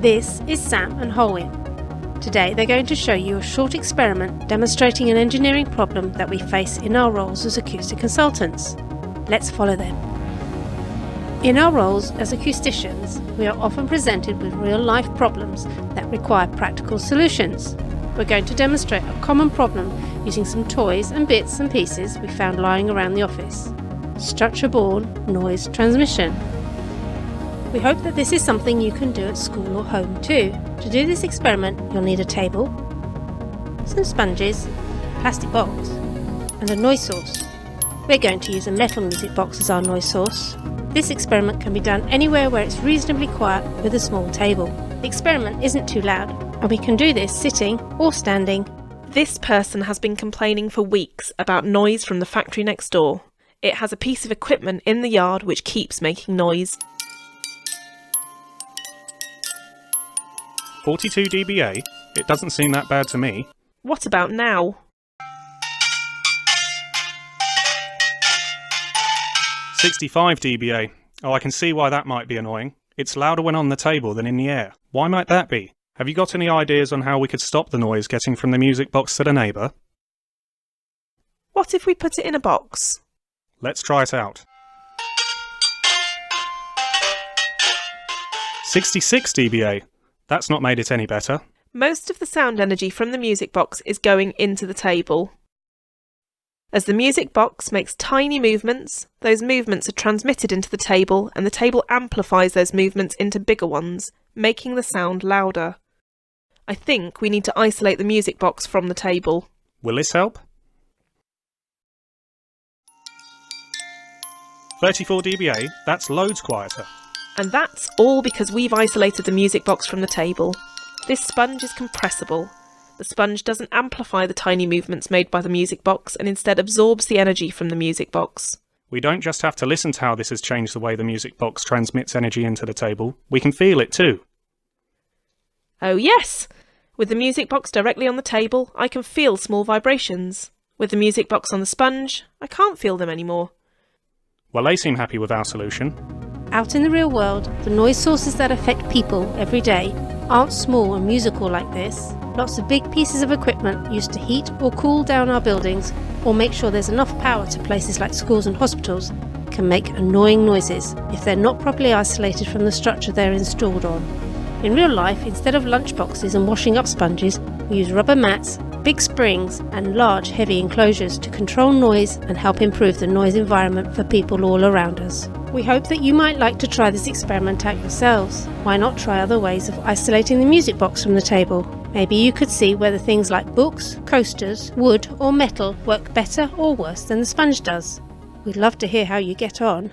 This is Sam and Holwyn. Today they're going to show you a short experiment demonstrating an engineering problem that we face in our roles as acoustic consultants. Let's follow them. In our roles as acousticians, we are often presented with real-life problems that require practical solutions. We're going to demonstrate a common problem using some toys and bits and pieces we found lying around the office. Structure-borne noise transmission. We hope that this is something you can do at school or home too. To do this experiment, you'll need a table, some sponges, a plastic box, and a noise source. We're going to use a metal music box as our noise source. This experiment can be done anywhere where it's reasonably quiet with a small table. The experiment isn't too loud, and we can do this sitting or standing. This person has been complaining for weeks about noise from the factory next door. It has a piece of equipment in the yard which keeps making noise. 42 dBA? It doesn't seem that bad to me. What about now? 65 dBA. Oh, I can see why that might be annoying. It's louder when on the table than in the air. Why might that be? Have you got any ideas on how we could stop the noise getting from the music box to the neighbour? What if we put it in a box? Let's try it out. 66 dBA. That's not made it any better. Most of the sound energy from the music box is going into the table. As the music box makes tiny movements, those movements are transmitted into the table, and the table amplifies those movements into bigger ones, making the sound louder. I think we need to isolate the music box from the table. Will this help? 34 dBA? That's loads quieter. And that's all because we've isolated the music box from the table. This sponge is compressible. The sponge doesn't amplify the tiny movements made by the music box and instead absorbs the energy from the music box. We don't just have to listen to how this has changed the way the music box transmits energy into the table, we can feel it too. Oh yes! With the music box directly on the table, I can feel small vibrations. With the music box on the sponge, I can't feel them anymore. Well, they seem happy with our solution. Out in the real world, the noise sources that affect people every day aren't small and musical like this. Lots of big pieces of equipment used to heat or cool down our buildings or make sure there's enough power to places like schools and hospitals can make annoying noises if they're not properly isolated from the structure they're installed on. In real life, instead of lunchboxes and washing up sponges, we use rubber mats, big springs and large heavy enclosures to control noise and help improve the noise environment for people all around us. We hope that you might like to try this experiment out yourselves. Why not try other ways of isolating the music box from the table? Maybe you could see whether things like books, coasters, wood or metal work better or worse than the sponge does. We'd love to hear how you get on.